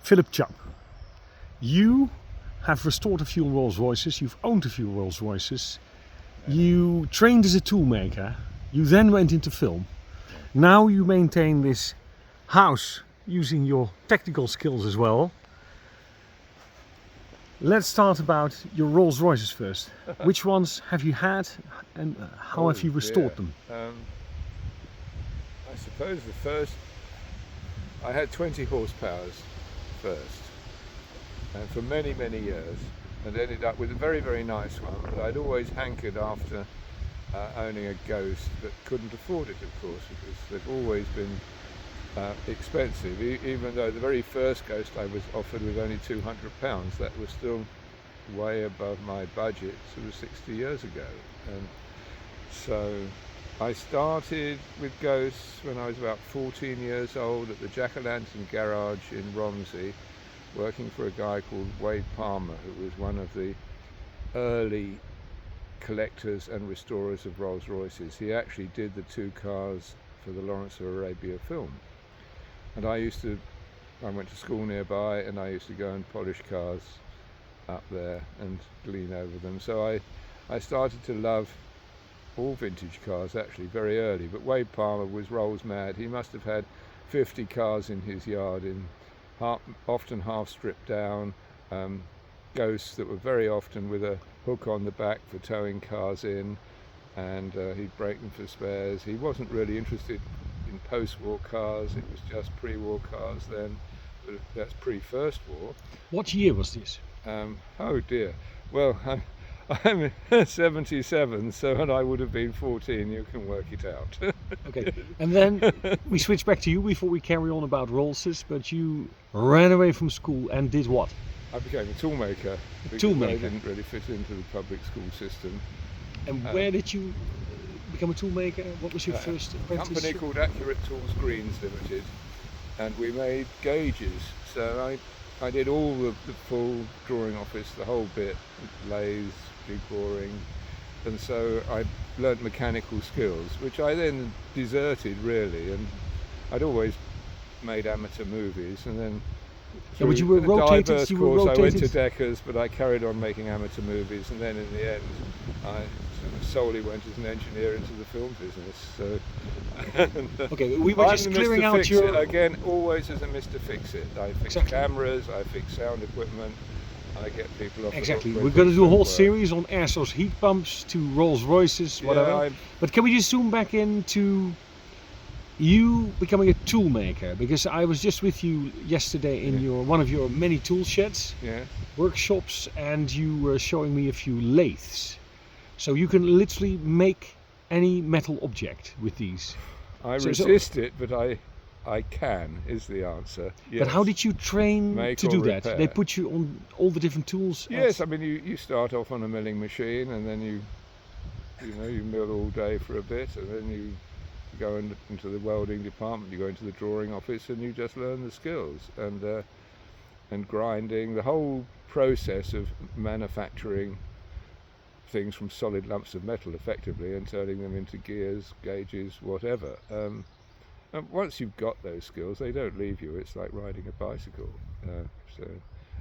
Philip Chubb, you have restored a few Rolls Royces, you've owned a few Rolls Royces, you trained as a toolmaker, you then went into film. Now you maintain this house using your technical skills as well. Let's start about your Rolls Royces first. Which ones have you had and how have you restored them? I suppose the first, I had 20 horsepowers first, and for many years, and ended up with a very nice one, but I'd always hankered after owning a Ghost, but couldn't afford it, of course, because they've always been expensive. Even though the very first Ghost I was offered was only £200, that was still way above my budget sort of 60 years ago. And so I started with Ghosts when I was about 14 years old at the Jack-o'-lantern garage in Romsey, working for a guy called Wade Palmer, who was one of the early collectors and restorers of Rolls Royces. He actually did the two cars for the Lawrence of Arabia film. And I went to school nearby, and I used to go and polish cars up there and glean over them. So I started to love all vintage cars actually very early, but Wade Palmer was Rolls mad. He must have had 50 cars in his yard, often half stripped down, Ghosts that were very often with a hook on the back for towing cars in, and he'd break them for spares. He wasn't really interested in post-war cars, it was just pre-war cars then, but that's pre-First War. What year was this? Oh dear, well I'm 77, so and I would have been 14, you can work it out. Okay, and then we switch back to you before we carry on about Rollses, but you ran away from school and did what? I became a toolmaker. I didn't really fit into the public school system. And where did you become a toolmaker? What was your first apprenticeship? A company called Accurate Tools Greens Limited, and we made gauges. So I did all the full drawing office, the whole bit, lathes, big boring, and so I learnt mechanical skills, which I then deserted really, and I'd always made amateur movies, and then but you were rotated. I went to Decker's, but I carried on making amateur movies, and then in the end I sort of solely went as an engineer into the film business. So okay, we were just clearing out your... Again, always as a Mr. Fix-It. I fix cameras, I fix sound equipment, I get people off Exactly, we're going to do a whole series on air source heat pumps to Rolls Royces, whatever. Yeah, but can we just zoom back into you becoming a toolmaker? Because I was just with you yesterday in one of your many tool sheds, workshops, and you were showing me a few lathes. So you can literally make any metal object with these. I resist it, but I can, is the answer. Yes. But how did you train to do that? Repair. They put you on all the different tools? Yes, I mean you start off on a milling machine, and then you mill all day for a bit, and then you go into the welding department, you go into the drawing office, and you just learn the skills and grinding, the whole process of manufacturing things from solid lumps of metal effectively and turning them into gears, gauges, whatever. And once you've got those skills, they don't leave you. It's like riding a bicycle.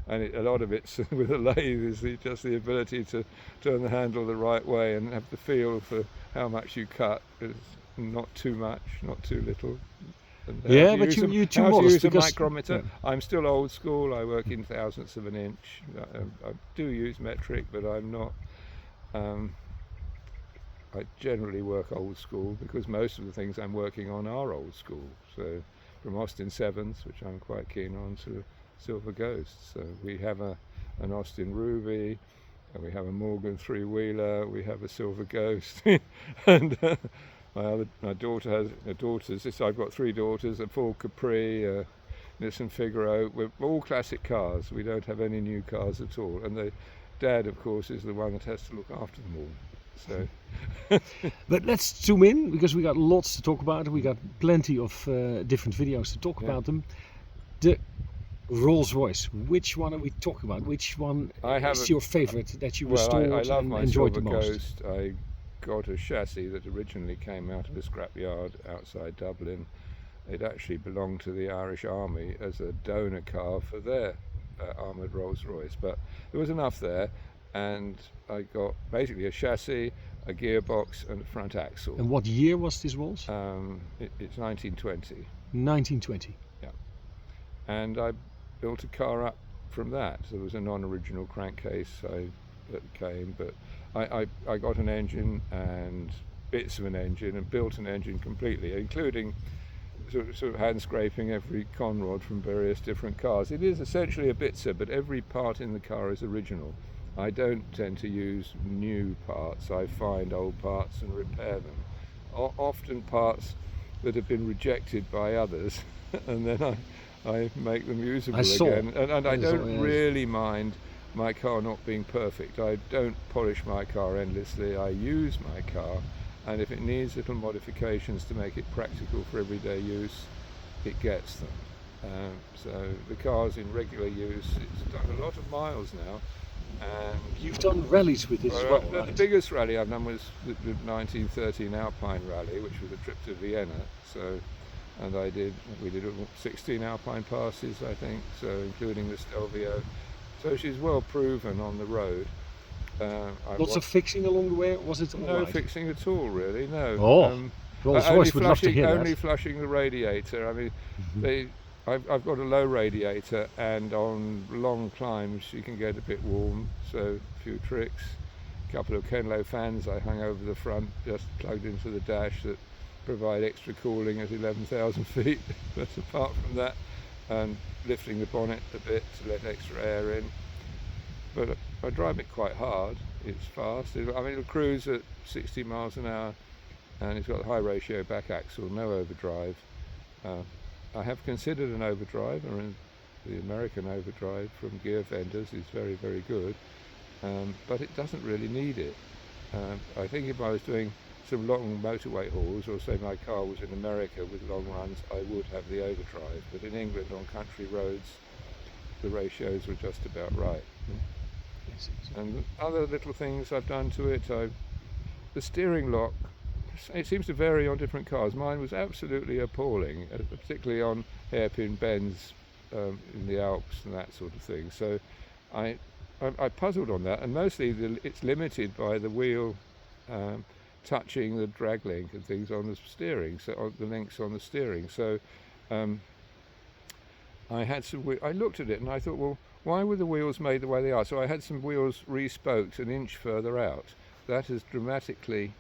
A lot of it's with a lathe is just the ability to turn the handle the right way and have the feel for how much you cut. It's not too much, not too little. And but you're too modest. Use a micrometer. I'm still old school. I work in thousandths of an inch. I do use metric, but I'm not. I generally work old school because most of the things I'm working on are old school. So from Austin 7s, which I'm quite keen on, to Silver Ghost. So we have an Austin Ruby, and we have a Morgan 3-wheeler, we have a Silver Ghost, and my daughter has daughters. I've got 3 daughters, a Ford Capri, a Nissan Figaro. We're all classic cars. We don't have any new cars at all. And the dad, of course, is the one that has to look after them all. So, but let's zoom in because we got lots to talk about. We got plenty of different videos to talk about them. The Rolls Royce. Which one are we talking about? Which one is your favorite that you restored I love and my enjoyed Silver the most? Ghost. I got a chassis that originally came out of a scrapyard outside Dublin, It actually belonged to the Irish Army as a donor car for their armoured Rolls Royce, but there was enough there, and I got basically a chassis, a gearbox, and a front axle. And what year was this Rolls? It's 1920. 1920. Yeah. And I built a car up from that. So there was a non-original crankcase that came, but I got an engine and bits of an engine and built an engine completely, including sort of hand scraping every conrod from various different cars. It is essentially a bitzer, but every part in the car is original. I don't tend to use new parts. I find old parts and repair them. Often parts that have been rejected by others, and then I make them usable again. And I don't really mind my car not being perfect. I don't polish my car endlessly. I use my car, and if it needs little modifications to make it practical for everyday use, it gets them. So the car's in regular use. It's done a lot of miles now. And you've done rallies with it as well, the right? biggest rally I've done was the 1913 Alpine Rally, which was a trip to Vienna. So, and we did 16 Alpine passes, I think, so including the Stelvio. So she's well proven on the road. Lots of fixing along the way, was it? No fixing at all, really. No. Oh, Rolls Royce would love to hear that. Only flushing the radiator. I mean, I've got a low radiator, and on long climbs you can get a bit warm, so a few tricks. A couple of Kenlo fans I hung over the front, just plugged into the dash, that provide extra cooling at 11,000 feet. But apart from that, and lifting the bonnet a bit to let extra air in. But I drive it quite hard. It's fast. It'll cruise at 60 miles an hour, and it's got a high ratio back axle, no overdrive. I have considered an overdrive, and the American overdrive from gear vendors is very, very good, but it doesn't really need it. I think if I was doing some long motorway hauls, or say my car was in America with long runs, I would have the overdrive, but in England on country roads the ratios were just about right. And other little things I've done to it, the steering lock, it seems to vary on different cars. Mine was absolutely appalling, particularly on hairpin bends in the Alps and that sort of thing. So I puzzled on that, and mostly it's limited by the wheel touching the drag link and things on the steering, so on the links on the steering. So I looked at it and I thought, well, why were the wheels made the way they are? So I had some wheels re-spoked an inch further out. That has dramatically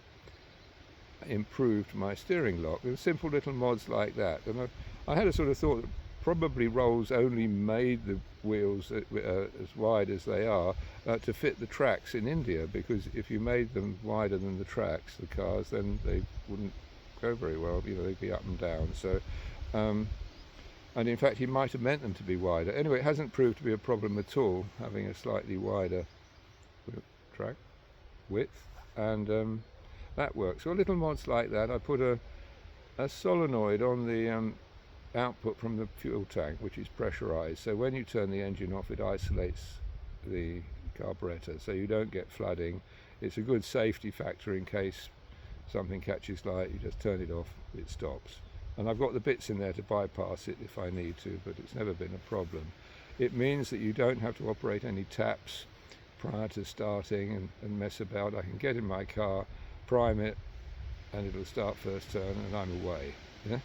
improved my steering lock. There's simple little mods like that, and I had a sort of thought that probably Rolls only made the wheels as wide as they are to fit the tracks in India, because if you made them wider than the tracks, the cars, then they wouldn't go very well. They'd be up and down. So and in fact he might have meant them to be wider. Anyway, it hasn't proved to be a problem at all, having a slightly wider track width, and that works. So little mods like that. I put a solenoid on the output from the fuel tank, which is pressurized, so when you turn the engine off it isolates the carburetor, so you don't get flooding. It's a good safety factor in case something catches light. You just turn it off, it stops. And I've got the bits in there to bypass it if I need to, but it's never been a problem. It means that you don't have to operate any taps prior to starting and mess about. I can get in my car, prime it, and it'll start first turn, and I'm away. Yeah?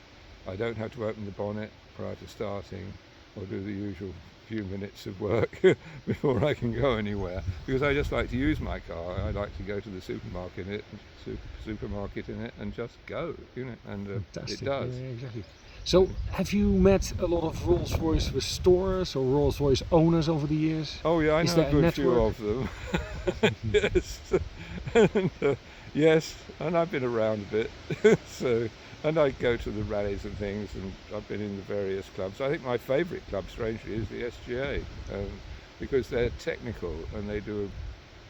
I don't have to open the bonnet prior to starting, or do the usual few minutes of work before I can go anywhere, because I just like to use my car. I like to go to the supermarket in it and just go, and it does. Yeah, exactly. So have you met a lot of Rolls Royce restorers or Rolls Royce owners over the years? Oh yeah, I know a good few of them. Yes. Yes, and I've been around a bit. So, and I go to the rallies and things, and I've been in the various clubs. I think my favourite club, strangely, is the SGA, because they're technical and they do.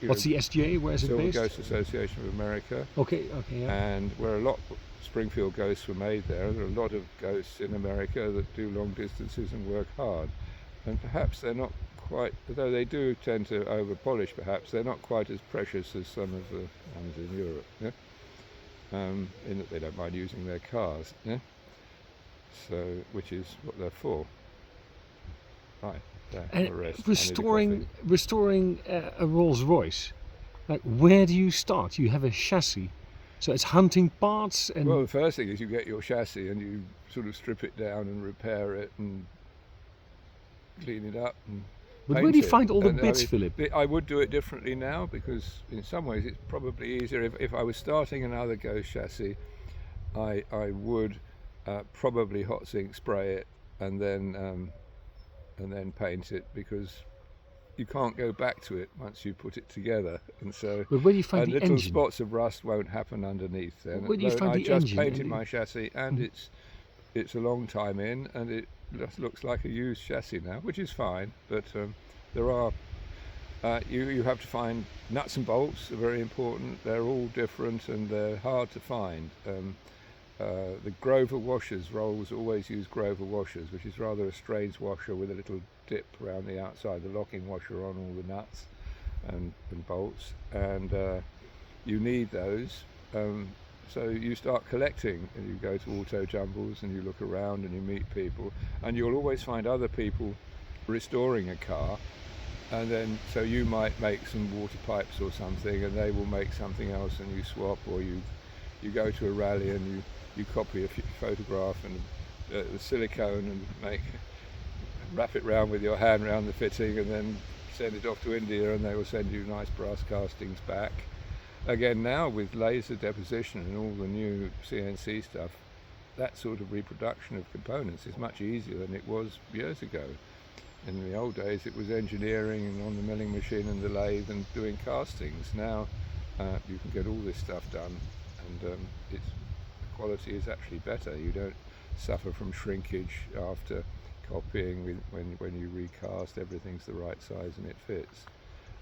What's the SGA? Where is it based? Silver Ghost Association of America. Okay, yeah. And where a lot of Springfield ghosts were made there. There are a lot of ghosts in America that do long distances and work hard, and perhaps they're not quite, though they do tend to over polish, perhaps they're not quite as precious as some of the ones in Europe, yeah? In that they don't mind using their cars, yeah? So, which is what they're for. Right. There, And rest. restoring a Rolls Royce, like where do you start? You have a chassis, so it's hunting parts and. Well, the first thing is you get your chassis and you sort of strip it down and repair it and clean it up and. But where do you find all the bits, Philip? I would do it differently now because in some ways it's probably easier. If I was starting another Ghost chassis, I would probably hot zinc spray it and then paint it, because you can't go back to it once you put it together, and so. But where do you find the little engine? Spots of rust won't happen underneath. Then Where do you find the engine? I just painted my chassis, and it's a long time in, and it just looks like a used chassis now, which is fine. But there are you have to find nuts and bolts are very important. They're all different and they're hard to find. The Grover washers, Rolls always use Grover washers, which is rather a strange washer with a little dip around the outside, the locking washer on all the nuts and bolts, and you need those. So you start collecting, and you go to auto jumbles and you look around and you meet people, and you'll always find other people restoring a car, and then so you might make some water pipes or something and they will make something else, and you swap, or you go to a rally and you copy a photograph and the silicone and wrap it round with your hand around the fitting, and then send it off to India, and they will send you nice brass castings back. Again, now with laser deposition and all the new CNC stuff, that sort of reproduction of components is much easier than it was years ago. In the old days it was engineering and on the milling machine and the lathe and doing castings. Now you can get all this stuff done, and the quality is actually better. You don't suffer from shrinkage after copying. When you recast, everything's the right size and it fits.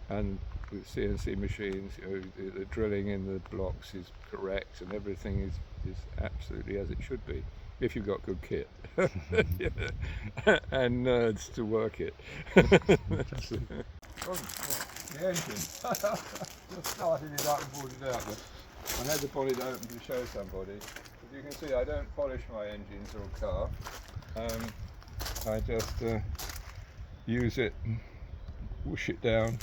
And with CNC machines, the drilling in the blocks is correct, and everything is absolutely as it should be, if you've got good kit and nerds to work it. The engine. Just started it up and pulled it out. I had the bonnet open to show somebody. As you can see, I don't polish my engines or car. I just use it and whoosh it down.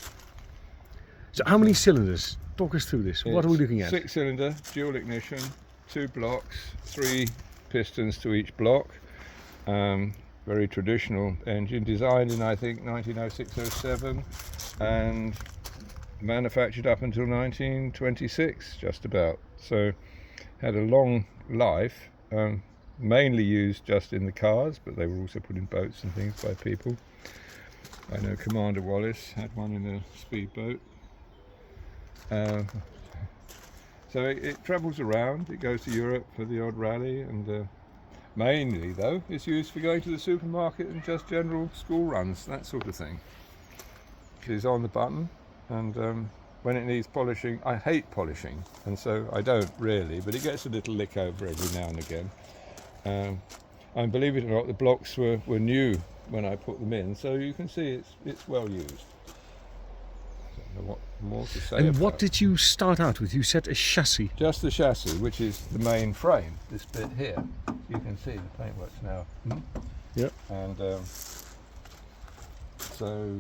So how many cylinders? Talk us through this. What are we looking at? 6-cylinder, dual ignition, 2 blocks, 3 pistons to each block. Very traditional engine, designed in I think 1906-07 and manufactured up until 1926, just about. So had a long life, mainly used just in the cars, but they were also put in boats and things by people. I know Commander Wallace had one in a speedboat. So it travels around. It goes to Europe for the odd rally, and mainly though it's used for going to the supermarket and just general school runs, that sort of thing. It's on the button, and when it needs polishing, I hate polishing, and so I don't really, but it gets a little lick over every now and again. And believe it or not, the blocks were new when I put them in, so you can see it's well used. I don't know what more to say. And what did you start out with? You said a chassis. Just the chassis, which is the main frame, this bit here. You can see the paintwork's now. Yep. And so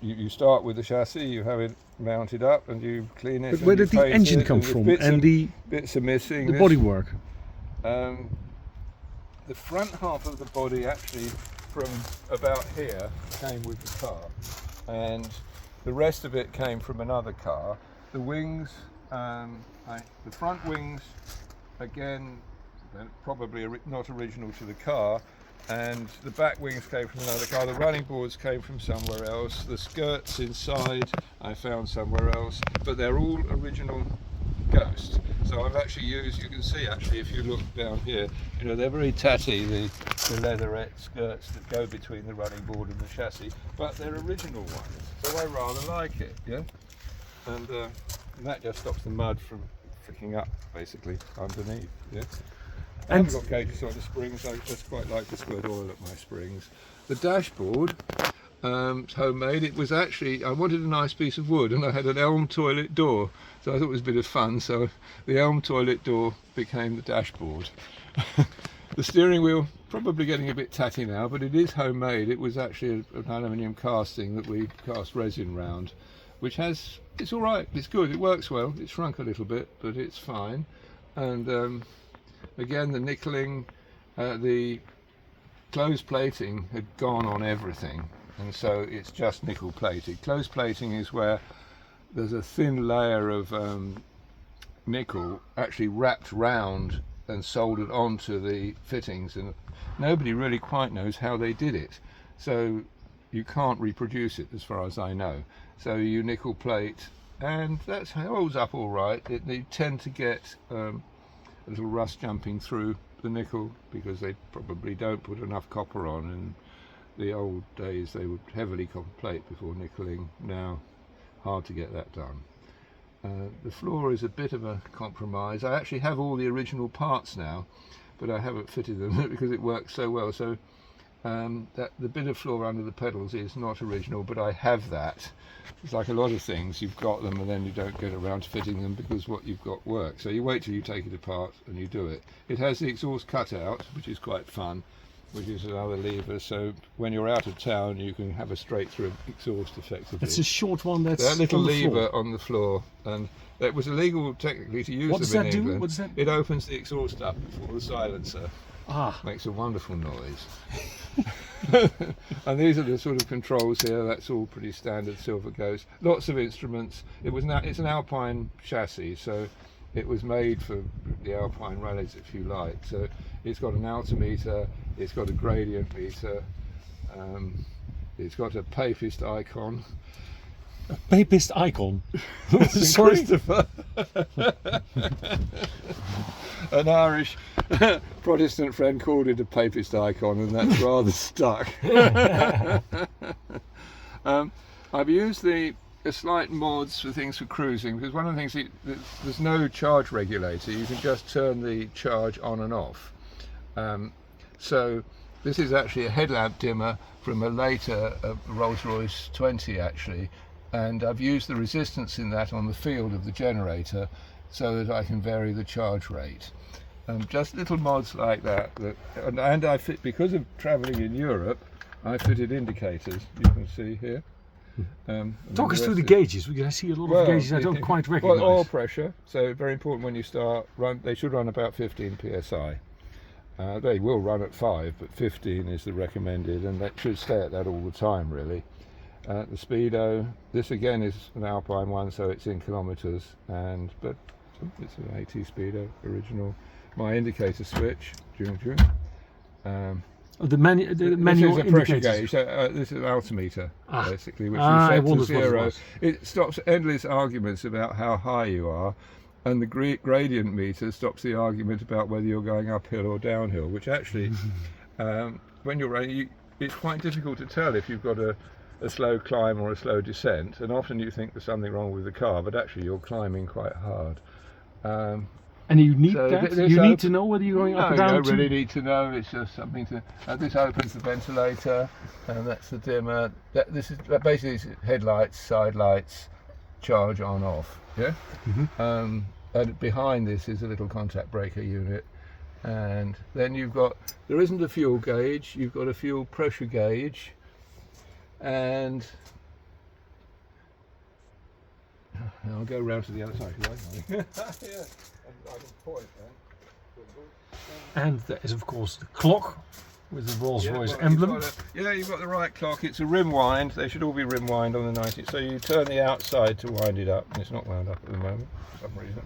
you start with the chassis, you have it mounted up and you clean it. But where did the engine come from and the bits are missing? The bodywork? The front half of the body actually from about here came with the car, and the rest of it came from another car. The wings, the front wings, again, probably not original to the car, and the back wings came from another car. The running boards came from somewhere else. The skirts inside I found somewhere else, but they're all original Ghost. So I've actually used, you can see actually if you look down here, they're very tatty, the leatherette skirts that go between the running board and the chassis, but they're original ones, so I rather like it, yeah? And that just stops the mud from fricking up basically underneath, yeah? I haven't got cages on the springs, I just quite like to squirt oil at my springs. The dashboard, it's homemade. It was actually, I wanted a nice piece of wood and I had an elm toilet door, so I thought it was a bit of fun, so the elm toilet door became the dashboard. The steering wheel, probably getting a bit tatty now, but it is homemade. It was actually an aluminium casting that we cast resin round, which it's all right, it's good, it works well. It's shrunk a little bit, but it's fine. And again, the nickeling, the close plating had gone on everything, and so it's just nickel plated. Close plating is where there's a thin layer of nickel actually wrapped round and soldered onto the fittings, and nobody really quite knows how they did it, so you can't reproduce it as far as I know. So you nickel plate, and that holds up all right. They tend to get a little rust jumping through the nickel because they probably don't put enough copper on. In the old days they would heavily copper plate before nickeling. Now hard to get that done. The floor is a bit of a compromise. I actually have all the original parts now, but I haven't fitted them because it works so well. So that the bit of floor under the pedals is not original, but I have that. It's like a lot of things, you've got them and then you don't get around to fitting them because what you've got works. So you wait till you take it apart and you do it. It has the exhaust cutout, which is quite fun, which is another lever, so when you're out of town you can have a straight through exhaust effectively. It's a short one, that's that little on the lever floor. On the floor, and it was illegal technically to use What does them that in do? England. What does that? It opens the exhaust up before the silencer. Ah. Makes a wonderful noise. And these are the sort of controls here. That's all pretty standard Silver Ghost. Lots of instruments. It's an Alpine chassis, so it was made for the Alpine rallies, if you like. So it's got an altimeter, it's got a gradient meter, it's got a papist icon. A papist icon? Sorry? Christopher. An Irish Protestant friend called it a papist icon, and that's rather stuck. I've used the slight mods for things for cruising, because one of the things, there's no charge regulator. You can just turn the charge on and off. So this is actually a headlamp dimmer from a later Rolls Royce 20 actually, and I've used the resistance in that on the field of the generator so that I can vary the charge rate. Just little mods like that, and I fit, because of travelling in Europe, I fitted indicators, you can see here. Talk us through the gauges, because I see a lot of gauges I don't quite recognise. Well, oil pressure, so very important when you start, they should run about 15 psi. They will run at 5, but 15 is the recommended, and that should stay at that all the time really. The speedo, this again is an Alpine one, so it's in kilometres, but it's an AT speedo original. My indicator switch, the manual this is a pressure indicators. gauge. This is an altimeter, basically, which I you set to 0. it, It stops endless arguments about how high you are, and the gradient meter stops the argument about whether you're going uphill or downhill, which actually, when you're running, it's quite difficult to tell if you've got a slow climb or a slow descent, and often you think there's something wrong with the car, but actually you're climbing quite hard. And you need that? You need to know whether you're going up or down? No, you don't really need to know. It's just something to... this opens the ventilator, and that's the dimmer. This is basically it's headlights, side lights, charge on, off. Yeah? Mm-hmm. And behind this is a little contact breaker unit. And then there isn't a fuel gauge, you've got a fuel pressure gauge. And I'll go around to the other side. Yeah. I can point then. And there is of course the clock with the Rolls Royce emblem. You've got the right clock. It's a rim wind. They should all be rim wind on the 90. So you turn the outside to wind it up, and it's not wound up at the moment for some reason.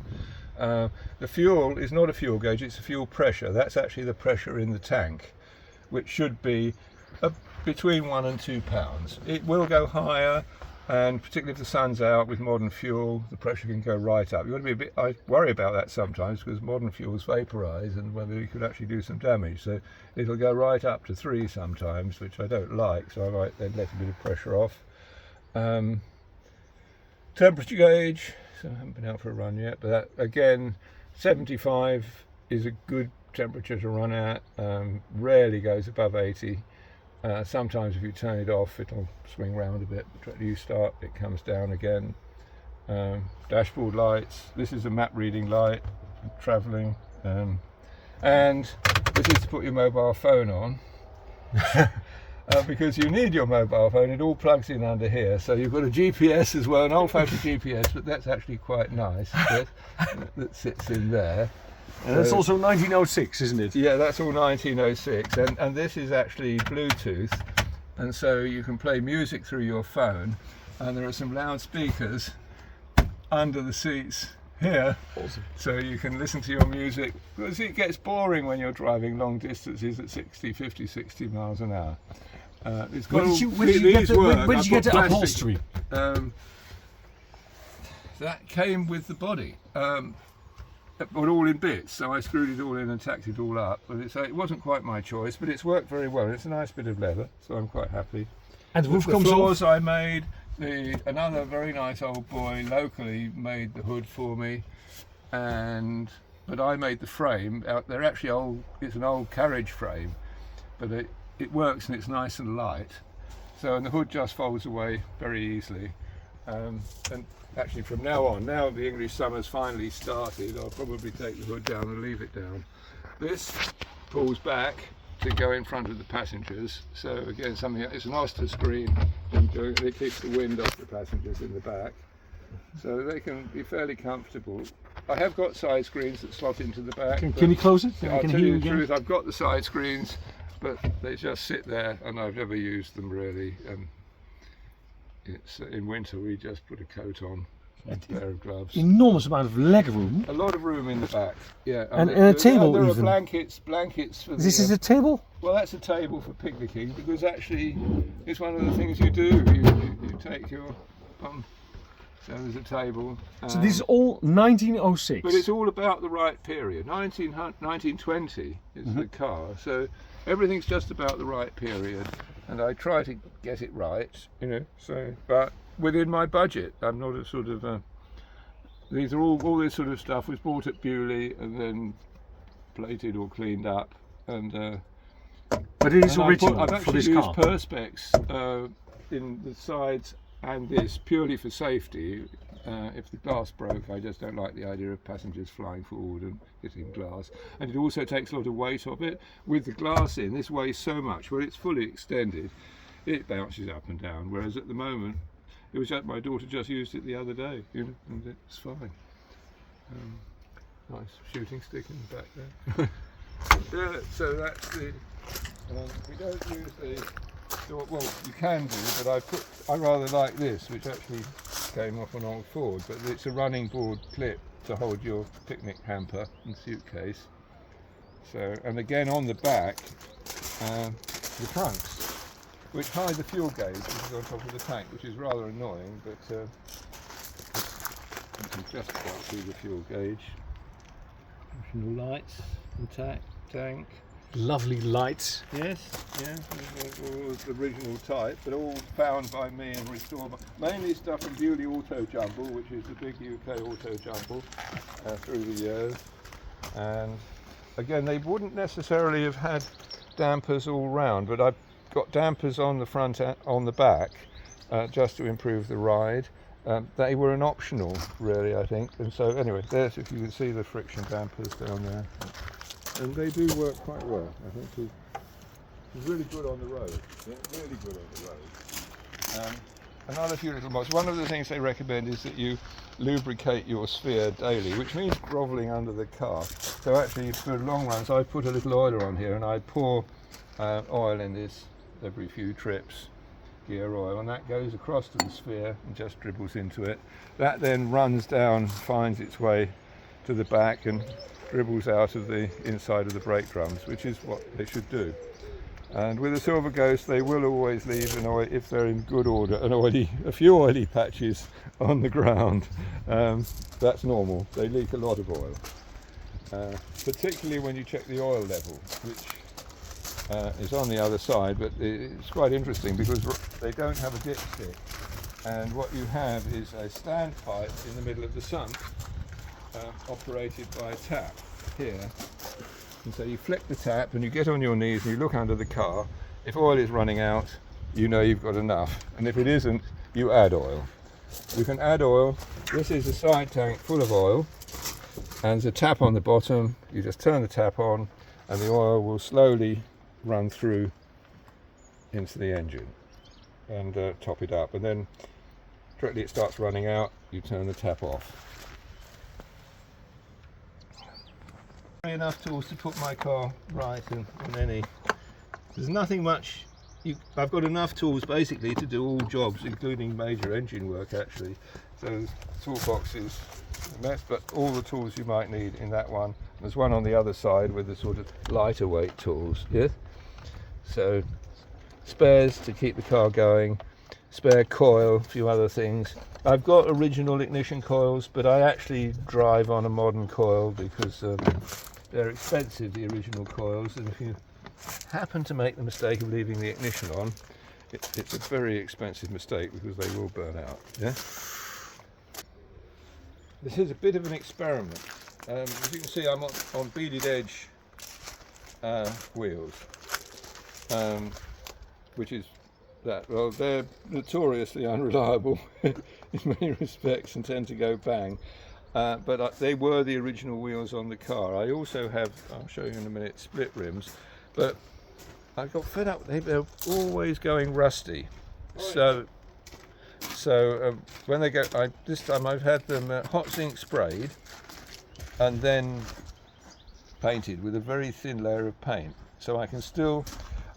The fuel is not a fuel gauge, it's a fuel pressure. That's actually the pressure in the tank, which should be between 1 and 2 pounds. It will go higher, and particularly if the sun's out with modern fuel, the pressure can go right up. You want to be I worry about that sometimes because modern fuels vaporise and whether you could actually do some damage. So it'll go right up to 3 sometimes, which I don't like, so I might then let a bit of pressure off. Temperature gauge, so I haven't been out for a run yet, but that, again, 75 is a good temperature to run at, rarely goes above 80. Sometimes if you turn it off it'll swing round a bit, but you start it comes down again. Dashboard lights, this is a map reading light, travelling. And this is to put your mobile phone on. Because you need your mobile phone, it all plugs in under here. So you've got a GPS as well, an old-fashioned GPS, but that's actually quite nice. That sits in there. And that's also 1906, isn't it? Yeah, that's all 1906. And this is actually Bluetooth. And so you can play music through your phone. And there are some loudspeakers under the seats here. Awesome. So you can listen to your music, because it gets boring when you're driving long distances at 50, 60 miles an hour. It's got where did you get the upholstery? That came with the body, but all in bits. So I screwed it all in and tacked it all up. But it wasn't quite my choice, but it's worked very well. It's a nice bit of leather, so I'm quite happy. And the roof comes floors off. I made. Another very nice old boy locally made the hood for me, but I made the frame. They're actually old. It's an old carriage frame, but it works and it's nice and light. And the hood just folds away very easily. And actually, from now on, now the English summer's finally started, I'll probably take the hood down and leave it down. This pulls back to go in front of the passengers. So again, it's an Oyster screen, and it keeps the wind off the passengers in the back, so they can be fairly comfortable. I have got side screens that slot into the back. Can you close it? I'll tell you the truth, I've got the side screens, but they just sit there, and I've never used them really. It's in winter we just put a coat on. A pair of gloves. Enormous amount of leg room. A lot of room in the back, yeah. And a table there even. There are blankets for This is a table? Well, that's a table for picnicking, because actually it's one of the things you do. You take your so there's a table. So this is all 1906? But it's all about the right period. 1920 is the car, so everything's just about the right period. And I try to get it right, but within my budget. I'm not a sort of these are all this sort of stuff was bought at Bewley and then plated or cleaned up, but it is original. I've actually for this used car. perspex in the sides and this purely for safety. If the glass broke, I just don't like the idea of passengers flying forward and hitting glass. And it also takes a lot of weight off it. With the glass in, this weighs so much. When it's fully extended, it bounces up and down. Whereas at the moment, it was my daughter just used it the other day, and it's fine. Nice shooting stick in the back there. Yeah, so that's the. We don't use the. Well, you can do, but I rather like this, which actually came off an old Ford, but it's a running board clip to hold your picnic hamper and suitcase. So, and again on the back, the trunks, which hide the fuel gauge, which is on top of the tank, which is rather annoying, but you can just about see the fuel gauge. Additional lights and tank. Lovely lights. Yes, yeah, all the original type, but all found by me and restored. Mainly stuff from Bewley Auto Jumble, which is the big UK auto jumble through the years. And again, they wouldn't necessarily have had dampers all round, but I've got dampers on the front and on the back just to improve the ride. They were an optional, really, I think. And so, anyway, there's, if you can see the friction dampers down there. And they do work quite well. I think it's really good on the road. Yeah, really good on the road. Another few little mods. One of the things they recommend is that you lubricate your sphere daily, which means grovelling under the car. So actually, for long runs, I put a little oiler on here, and I pour oil in this every few trips, gear oil, and that goes across to the sphere and just dribbles into it. That then runs down, finds its way to the back, and dribbles out of the inside of the brake drums, which is what they should do. And with a Silver Ghost, they will always leave an oil, if they're in good order, a few oily patches on the ground. That's normal. They leak a lot of oil, particularly when you check the oil level, which is on the other side. But it's quite interesting because they don't have a dipstick, and what you have is a standpipe in the middle of the sump, operated by a tap here. And so you flick the tap and you get on your knees and you look under the car. If oil is running out, you know you've got enough, and if it isn't, you add oil. You can add oil. This is a side tank full of oil, and there's a tap on the bottom. You just turn the tap on and the oil will slowly run through into the engine and top it up, and then directly it starts running out, you turn the tap off. Enough tools to put my car right and any. There's nothing much. I've got enough tools basically to do all jobs, including major engine work actually. So toolbox is a mess, but all the tools you might need in that one. There's one on the other side with the sort of lighter weight tools. Yeah. So spares to keep the car going, spare coil, a few other things. I've got original ignition coils, but I actually drive on a modern coil because they're expensive, the original coils, and if you happen to make the mistake of leaving the ignition on, it's a very expensive mistake because they will burn out. Yeah. This is a bit of an experiment. As you can see, I'm on Beaded edge wheels, which is that. Well, they're notoriously unreliable in many respects and tend to go bang. But they were the original wheels on the car. I also have, I'll show you in a minute, split rims, but I got fed up. They're always going rusty. So when they go, this time I've had them hot zinc sprayed and then painted with a very thin layer of paint. So I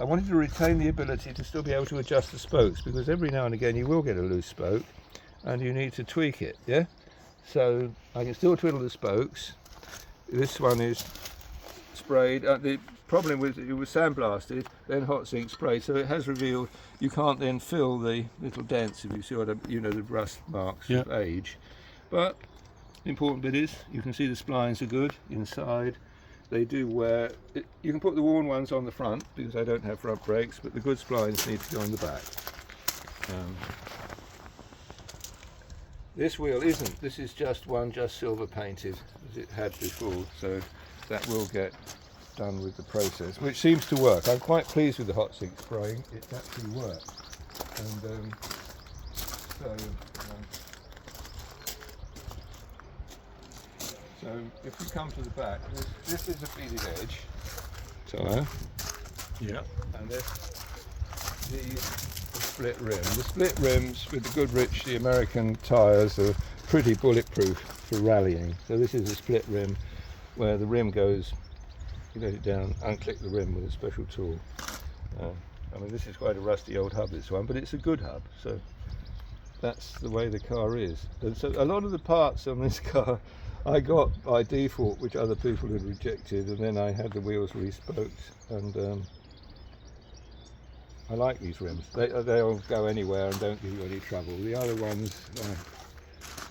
wanted to retain the ability to still be able to adjust the spokes, because every now and again you will get a loose spoke and you need to tweak it, yeah? So I can still twiddle the spokes. This one is sprayed. The problem with it was sandblasted, then hot zinc sprayed, so it has revealed you can't then fill the little dents, if you see what the rust marks of age. But the important bit is you can see the splines are good inside. They do wear. You can put the worn ones on the front because I don't have front brakes, but the good splines need to go on the back. This wheel isn't. This is just silver painted as it had before, so that will get done with the process, which seems to work. I'm quite pleased with the hot zinc spraying. It actually works. And so if we come to the back, this is a beaded edge tyre. Yeah. And this the split rim. The split rims with the Goodrich, the American tyres, are pretty bulletproof for rallying. So this is a split rim where the rim goes, you let it down, unclick the rim with a special tool. I mean, this is quite a rusty old hub, this one, but it's a good hub. So that's the way the car is. And so a lot of the parts on this car I got by default, which other people had rejected, and then I had the wheels respoked, and I like these rims. They'll go anywhere and don't give you any trouble. The other ones,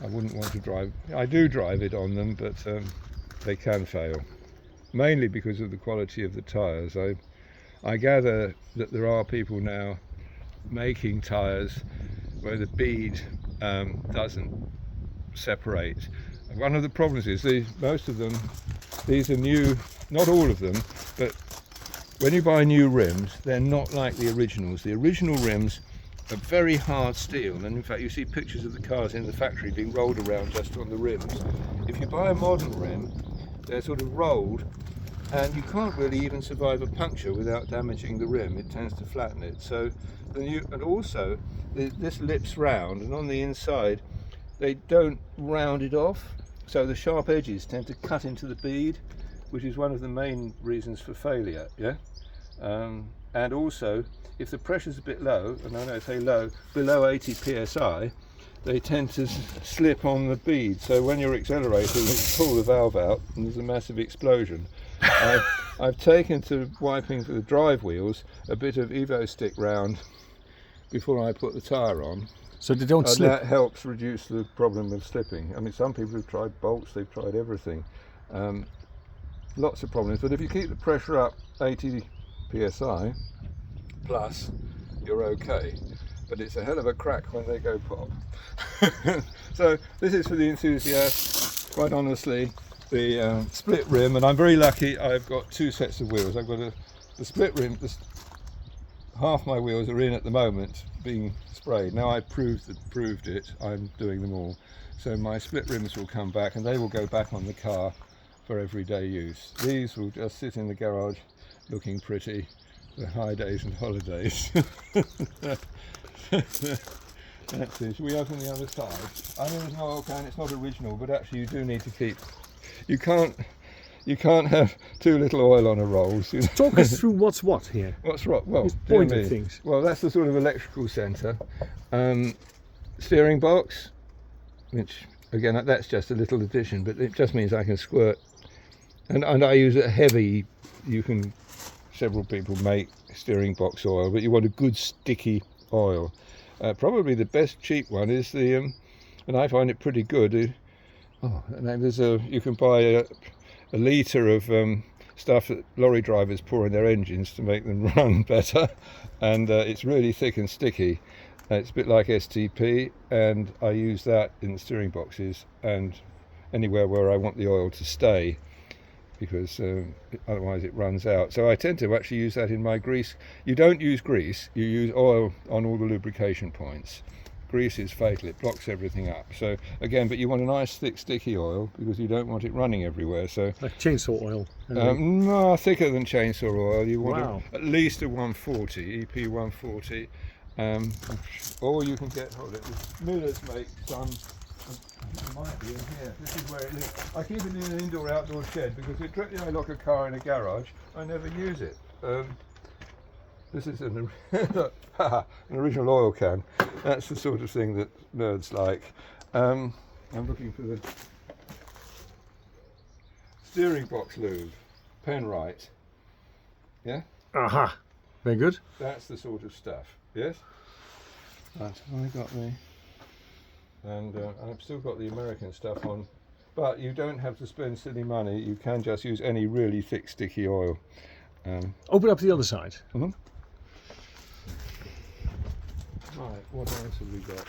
I wouldn't want to drive. I do drive it on them, but they can fail, mainly because of the quality of the tyres. I gather that there are people now making tyres where the bead doesn't separate. One of the problems is most of them, these are new, not all of them, but when you buy new rims, they're not like the originals. The original rims are very hard steel, and in fact you see pictures of the cars in the factory being rolled around just on the rims. If you buy a modern rim, they're sort of rolled, and you can't really even survive a puncture without damaging the rim. It tends to flatten it. So and also this lips round, and on the inside they don't round it off, so the sharp edges tend to cut into the bead, which is one of the main reasons for failure. Yeah. And also, if the pressure's a bit low, and I say low, below 80 psi, they tend to slip on the bead. So when you're accelerating, you pull the valve out and there's a massive explosion. I've taken to wiping for the drive wheels a bit of Evo stick round before I put the tyre on. So they don't slip. That helps reduce the problem of slipping. I mean, some people have tried bolts, they've tried everything. Lots of problems, but if you keep the pressure up 80 psi plus, you're okay. But it's a hell of a crack when they go pop. So this is for the enthusiast, quite honestly, the split rim, and I'm very lucky. I've got two sets of wheels. I've got the split rim, half my wheels are in at the moment being sprayed. Now I've proved it, I'm doing them all. So my split rims will come back and they will go back on the car for everyday use. These will just sit in the garage looking pretty for high days and holidays. That's it. Shall we open the other side? I know there's an oil can, it's not original, but actually you do need to keep, you can't have too little oil on a Rolls. You know? Talk us through what's what here. What's what? Well, pointed things. Well, that's the sort of electrical centre. Steering box, which again, that's just a little addition, but it just means I can squirt. And I use a heavy, several people make steering box oil, but you want a good sticky oil. Probably the best cheap one is the, and I find it pretty good. You can buy a litre of stuff that lorry drivers pour in their engines to make them run better, and it's really thick and sticky. It's a bit like STP, and I use that in the steering boxes and anywhere where I want the oil to stay, because otherwise it runs out. So I tend to actually use that in my grease. You don't use grease, you use oil on all the lubrication points. Grease is fatal, it blocks everything up. So again, but you want a nice thick sticky oil because you don't want it running everywhere. So like chainsaw oil? No, thicker than chainsaw oil. You want at least a 140, EP 140. Or you can get, Miller's make some. It might be in here. This is where it lives. I keep it in an indoor-outdoor shed because directly I lock a car in a garage, I never use it. This is an original oil can. That's the sort of thing that nerds like. I'm looking for the steering box lube, Penrite. Yeah? Aha, very good. That's the sort of stuff, yes? Right, I got me. And I've still got the American stuff on, but you don't have to spend silly money. You can just use any really thick, sticky oil. Open up the other side. Mm-hmm. Right, what else have we got?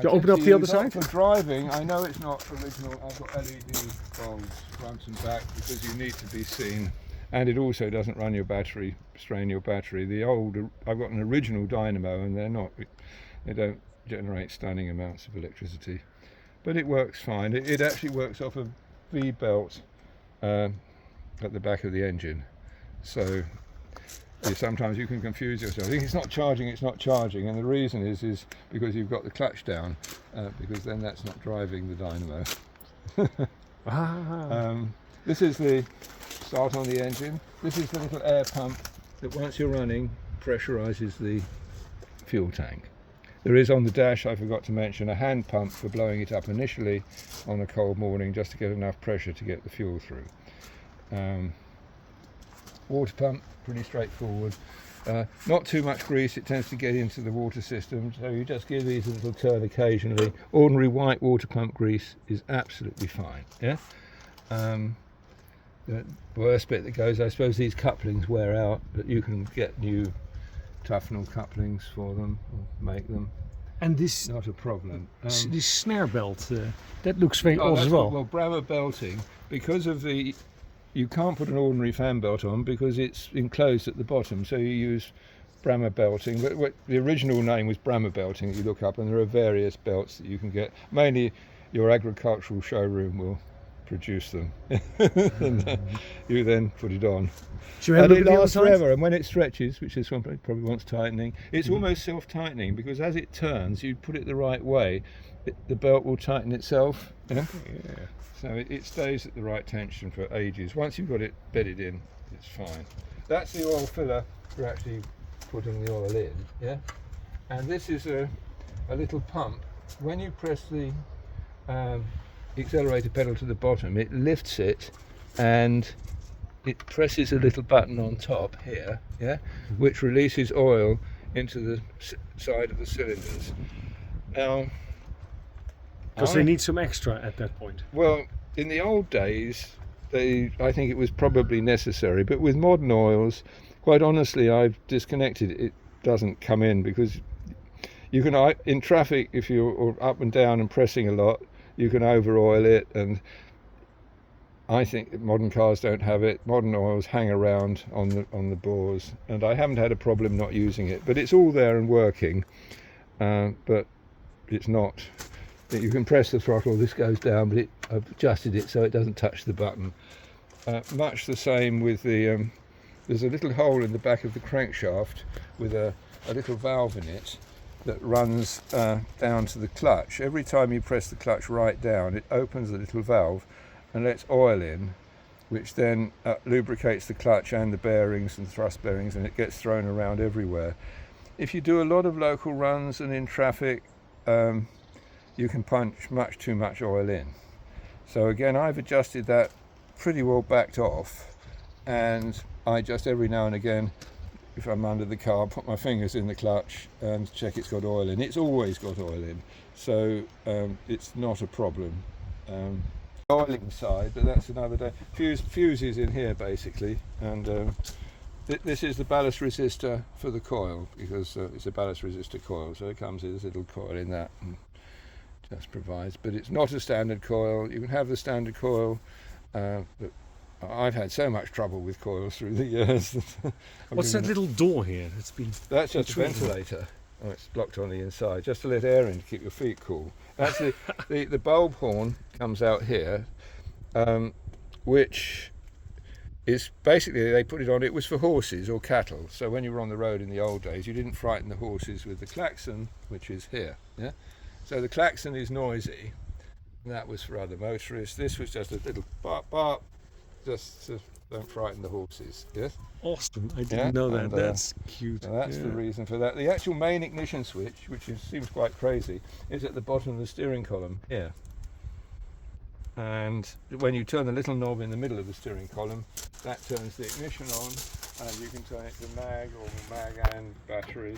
You open up the other side? For driving, I know it's not original. I've got LED bulbs front and back because you need to be seen. And it also doesn't run your battery, strain your battery. I've got an original dynamo and they don't generate stunning amounts of electricity. But it works fine. It actually works off a V-belt at the back of the engine. So sometimes you can confuse yourself. I think it's not charging, and the reason is because you've got the clutch down, because then that's not driving the dynamo. This is the start on the engine. This is the little air pump that once you're running pressurizes the fuel tank. There is on the dash, I forgot to mention, a hand pump for blowing it up initially on a cold morning just to get enough pressure to get the fuel through. Water pump, pretty straightforward. Not too much grease, it tends to get into the water system, so you just give these a little turn occasionally. Ordinary white water pump grease is absolutely fine. Yeah. The worst bit that goes, I suppose these couplings wear out, but you can get new Tufnell couplings for them, or make them. And this, not a problem. This snare belt, that looks very odd as well. Well, Brammer belting, because of you can't put an ordinary fan belt on because it's enclosed at the bottom, so you use Brammer belting. But the original name was Brammer belting that you look up, and there are various belts that you can get. Mainly your agricultural showroom will produce them. And you then put it on. And it lasts forever, and when it stretches, which is something probably wants tightening, it's almost self-tightening, because as it turns, you put it the right way, the belt will tighten itself. Yeah? So it stays at the right tension for ages. Once you've got it bedded in, it's fine. That's the oil filler for actually putting the oil in. Yeah. And this is a little pump. When you press the accelerator pedal to the bottom, it lifts it and it presses a little button on top here, yeah, which releases oil into the side of the cylinders. Now, because they need some extra at that point. Well, in the old days, I think it was probably necessary, but with modern oils, quite honestly, I've disconnected it. It doesn't come in, because you can, in traffic, if you're up and down and pressing a lot, you can over oil it, and I think modern cars don't have it. Modern oils hang around on the bores, and I haven't had a problem not using it. But it's all there and working, but it's not. You can press the throttle, this goes down, but I've adjusted it so it doesn't touch the button. Much the same with the, there's a little hole in the back of the crankshaft with a little valve in it that runs down to the clutch. Every time you press the clutch right down, it opens the little valve and lets oil in, which then lubricates the clutch and the bearings and thrust bearings, and it gets thrown around everywhere. If you do a lot of local runs and in traffic, you can punch much too much oil in. So again, I've adjusted that pretty well backed off, and I just every now and again, if I'm under the car, put my fingers in the clutch and check it's got oil in. It's always got oil in, so it's not a problem. Oiling side, but that's another day. Fuses in here basically, and this is the ballast resistor for the coil, because it's a ballast resistor coil, so it comes with this little coil in that and just provides, but it's not a standard coil. You can have the standard coil, but I've had so much trouble with coils through the years. What's that little door here? It's been. That's just a ventilator. Oh, it's blocked on the inside, just to let air in to keep your feet cool. Actually, the bulb horn comes out here, which is basically, they put it on, it was for horses or cattle. So when you were on the road in the old days, you didn't frighten the horses with the klaxon, which is here. Yeah. So the klaxon is noisy, and that was for other motorists. This was just a little bark, bark, just to don't frighten the horses. Yes. Awesome. I didn't know that. That's cute. So that's the reason for that. The actual main ignition switch, which seems quite crazy, is at the bottom of the steering column here. And when you turn the little knob in the middle of the steering column, that turns the ignition on, and you can turn it to mag or mag and battery.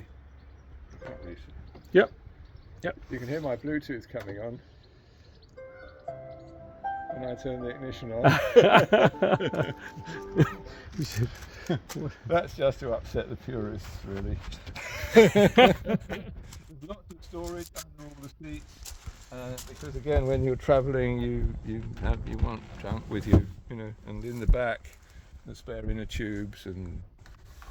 Yep. Yep. You can hear my Bluetooth coming on when I turn the ignition on. That's just to upset the purists, really. There's lots of storage under all the seats, because again, when you're travelling, you want junk with you, and in the back, the spare inner tubes and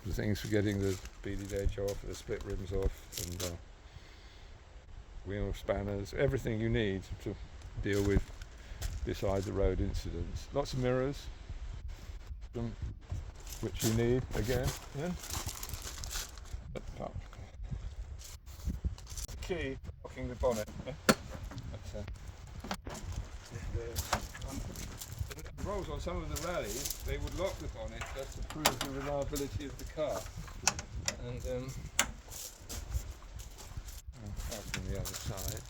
the things for getting the beaded edge off, the split rims off, and wheel spanners, everything you need to deal with beside the road incidents. Lots of mirrors, which you need again. Yeah. The key for locking the bonnet. Yeah? The Rolls on some of the rallies, they would lock the bonnet just to prove the reliability of the car. And that's on the other side.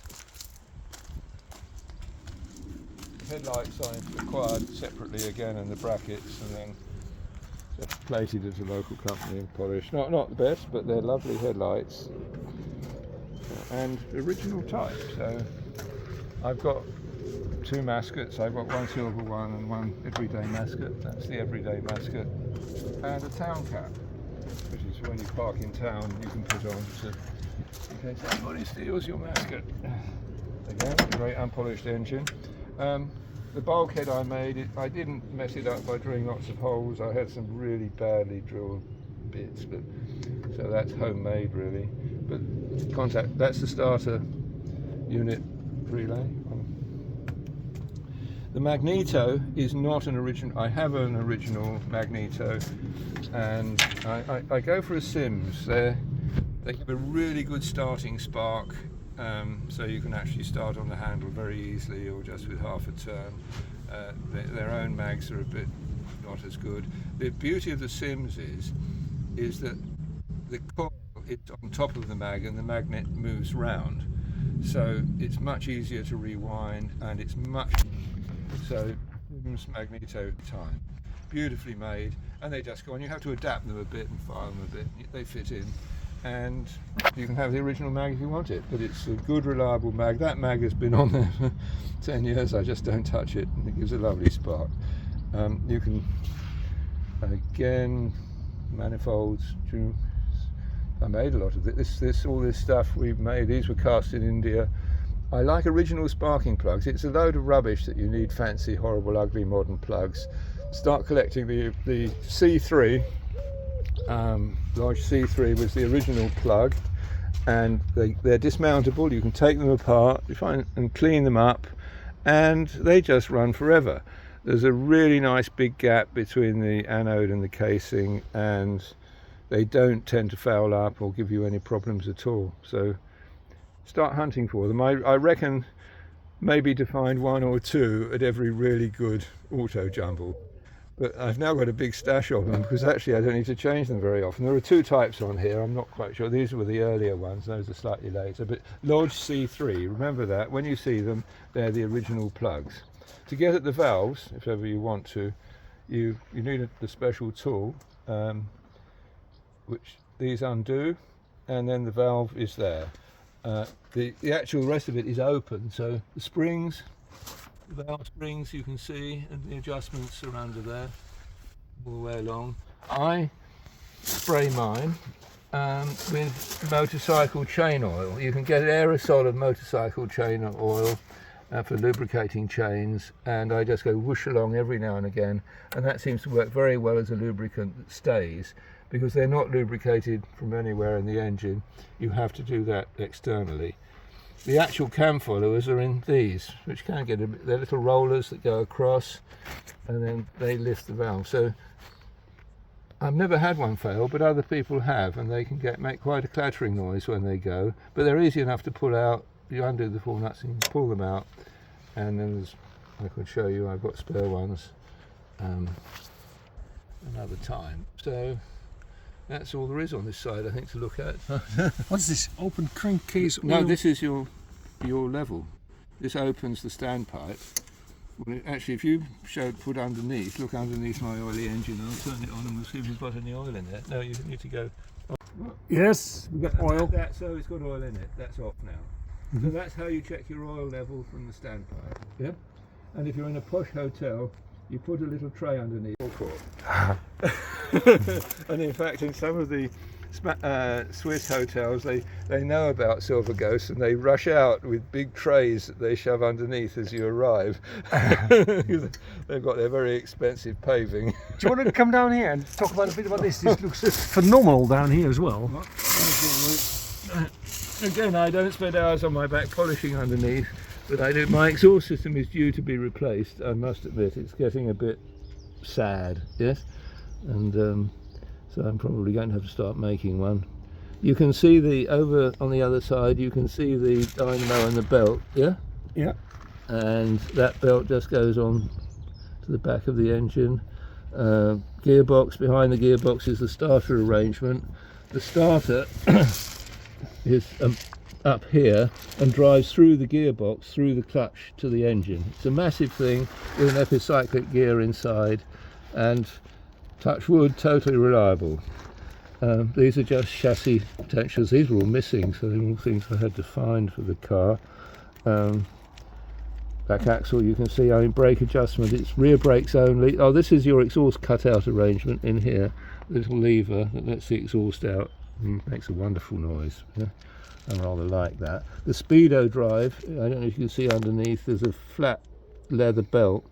The headlights are acquired separately again, and the brackets, and then just plated at a local company and polished. Not the best, but they're lovely headlights and original type. So I've got two maskets. I've got one silver one and one everyday masket. That's the everyday masket, and a town cap, which is when you park in town, you can put on in case anybody steals your masket. Again, great unpolished engine. The bulkhead I made, I didn't mess it up by drilling lots of holes. I had some really badly drilled bits, but so that's homemade really. But contact, that's the starter unit relay. The magneto is not an original. I have an original magneto, and I go for a Sims. They give a really good starting spark, so you can actually start on the handle very easily, or just with half a turn. Their own mags are a bit not as good. The beauty of the Sims is that the coil is on top of the mag and the magnet moves round, so it's much easier to rewind, and it's much so Sims magneto time. Beautifully made, and they just go on. You have to adapt them a bit and file them a bit. They fit in, and you can have the original mag if you want it, but it's a good, reliable mag. That mag has been on there for 10 years. I just don't touch it, and it gives a lovely spark. You can, again, manifolds. I made a lot of this. All this stuff we've made. These were cast in India. I like original sparking plugs. It's a load of rubbish that you need fancy, horrible, ugly modern plugs. Start collecting the C3. Large C3 was the original plug, and they're dismountable. You can take them apart, and clean them up, and they just run forever. There's a really nice big gap between the anode and the casing, and they don't tend to foul up or give you any problems at all. So start hunting for them. I reckon maybe to find one or two at every really good auto jumble. But I've now got a big stash of them because actually I don't need to change them very often. There are two types on here, I'm not quite sure. These were the earlier ones, those are slightly later. But Lodge C3, remember that, when you see them, they're the original plugs. To get at the valves, if ever you want to, you need the special tool, which these undo, and then the valve is there. The actual rest of it is open, so the springs, the valve springs you can see, and the adjustments are under there all the way along. I spray mine with motorcycle chain oil. You can get aerosol of motorcycle chain oil for lubricating chains, and I just go whoosh along every now and again, and that seems to work very well as a lubricant that stays, because they're not lubricated from anywhere in the engine. You have to do that externally. The actual cam followers are in these, which can get they're little rollers that go across, and then they lift the valve. So I've never had one fail, but other people have, and they can make quite a clattering noise when they go, but they're easy enough to pull out. You undo the four nuts and you pull them out, and then I can show you, I've got spare ones another time. So that's all there is on this side, I think, to look at. What's this open crankcase oil? No, this is your level. This opens the standpipe. Well, actually, if you put underneath, look underneath my oily engine, I'll turn it on and we'll see if we've got any oil in there. No, you need to go. Yes, we've got oil. So it's got oil in it. That's off now. So that's how you check your oil level from the standpipe. Yeah. And if you're in a posh hotel, you put a little tray underneath. And in fact, in some of the Swiss hotels, they know about Silver Ghost, and they rush out with big trays that they shove underneath as you arrive. They've got their very expensive paving. Do you want to come down here and talk about a bit about this? This looks phenomenal down here as well. Again, I don't spend hours on my back polishing underneath, but I do. My exhaust system is due to be replaced. I must admit, it's getting a bit sad. Yes, and so I'm probably going to have to start making one. You can see over on the other side. You can see the dynamo and the belt. Yeah. Yeah. And that belt just goes on to the back of the engine. Gearbox, behind the gearbox is the starter arrangement. The starter is up here and drives through the gearbox, through the clutch to the engine. It's a massive thing with an epicyclic gear inside, and touch wood, totally reliable. These are just chassis potentials. These were all missing, so they're all things I had to find for the car. Back axle, you can see, brake adjustment, it's rear brakes only. Oh, this is your exhaust cutout arrangement in here. Little lever that lets the exhaust out and makes a wonderful noise. Yeah? I rather like that. The speedo drive, I don't know if you can see underneath, there's a flat leather belt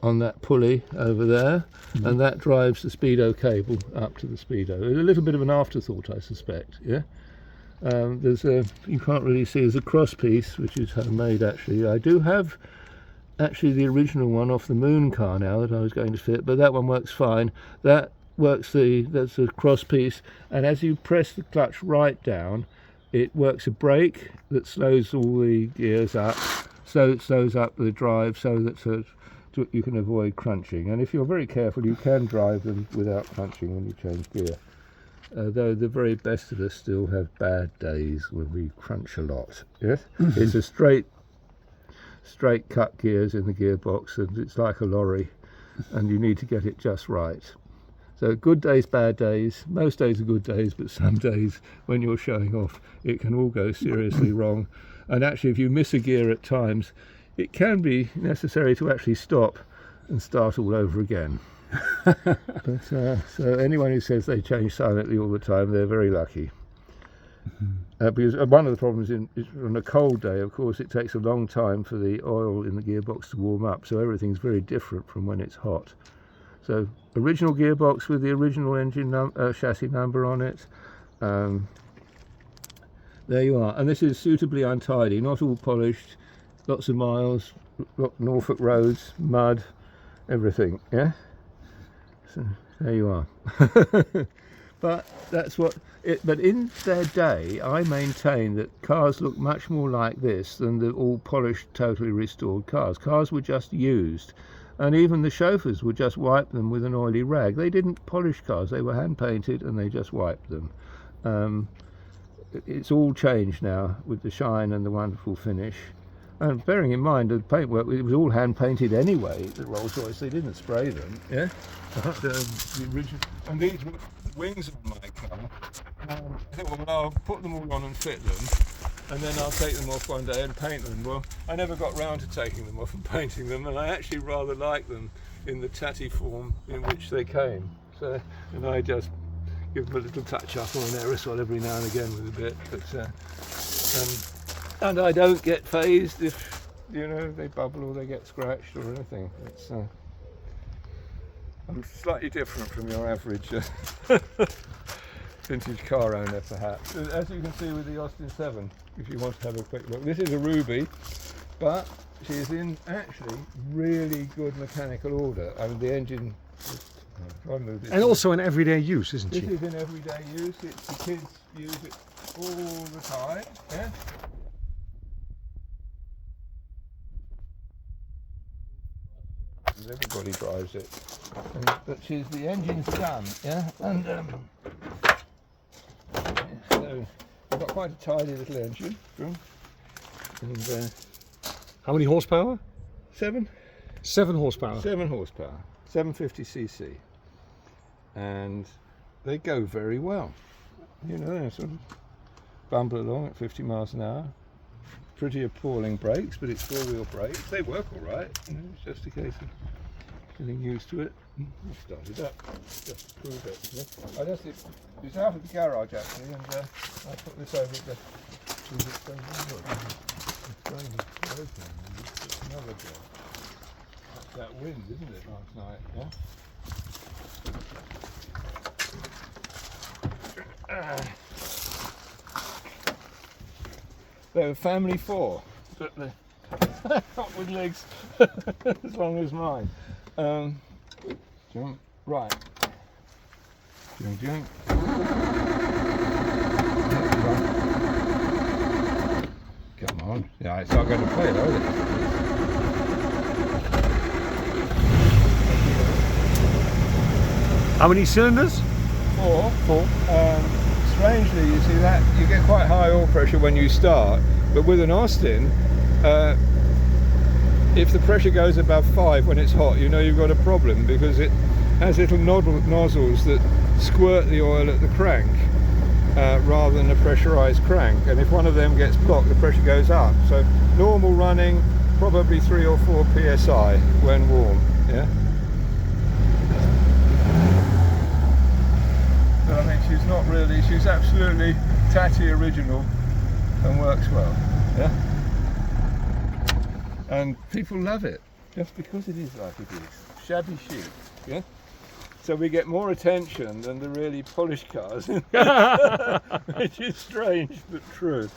on that pulley over there, and that drives the speedo cable up to the speedo. A little bit of an afterthought, I suspect. Yeah. You can't really see, there's a cross piece which is homemade actually. I do have actually the original one off the Moon car now that I was going to fit, but that one works fine. That's a cross piece, and as you press the clutch right down, it works a brake that slows all the gears up, so it slows up the drive so that you can avoid crunching. And if you're very careful, you can drive them without crunching when you change gear. Though the very best of us still have bad days when we crunch a lot. Yes, it's a straight cut gears in the gearbox, and it's like a lorry, and you need to get it just right. So good days, bad days. Most days are good days, but some days when you're showing off, it can all go seriously wrong. And actually, if you miss a gear at times, it can be necessary to actually stop and start all over again. But so anyone who says they change silently all the time, they're very lucky. Because one of the problems is on a cold day, of course, it takes a long time for the oil in the gearbox to warm up, so everything's very different from when it's hot. So original gearbox with the original engine chassis number on it. There you are, and this is suitably untidy, not all polished, lots of miles, Norfolk roads, mud, everything, yeah? So there you are. But that's what but in their day, I maintain that cars look much more like this than the all polished, totally restored cars. Cars were just used, and even the chauffeurs would just wipe them with an oily rag. They didn't polish cars, they were hand painted and they just wiped them. It's all changed now with the shine and the wonderful finish. And bearing in mind the paintwork, it was all hand painted anyway, the Rolls Royce, they didn't spray them, yeah? The original, and these wings on my car, I think, well, I'll put them all on and fit them, and then I'll take them off one day and paint them. Well, I never got round to taking them off and painting them, and I actually rather like them in the tatty form in which they came. So, and I just give them a little touch up on an aerosol every now and again with a bit, but and I don't get phased if, you know, they bubble or they get scratched or anything. It's I'm slightly different from your average vintage car owner, perhaps. As you can see with the Austin 7, if you want to have a quick look. This is a Ruby, but she is in actually really good mechanical order. I mean, the engine. And also in everyday use, isn't she? This is in everyday use. The kids use it all the time. Yeah. Everybody drives it, but the engine's done, yeah, and so we've got quite a tidy little engine, and how many horsepower? 7 horsepower. 7 horsepower, 750cc, and they go very well. You know, they sort of bumble along at 50 miles an hour. Pretty appalling brakes, but it's 4-wheel brakes. They work all right. You know, it's just a case of getting used to it. I'll start it up just to prove it. Yeah. It's out of the garage actually, and I put this over the. It's another job. That's that wind, isn't it? Last night, yeah. They're a family 4, but they're not with legs as long as mine. Jump, right. Jump. Come on. Yeah, it's not going to play though, is it? How many cylinders? 4. Strangely, you see that you get quite high oil pressure when you start, but with an Austin, if the pressure goes above 5 when it's hot, you know you've got a problem, because it has little nozzles that squirt the oil at the crank rather than a pressurized crank, and if one of them gets blocked, the pressure goes up. So normal running, probably 3 or 4 psi when warm, yeah. But I think she's absolutely tatty original and works well, yeah? And people love it, just because it is like it is. Shabby chic, yeah? So we get more attention than the really polished cars, which is strange but true.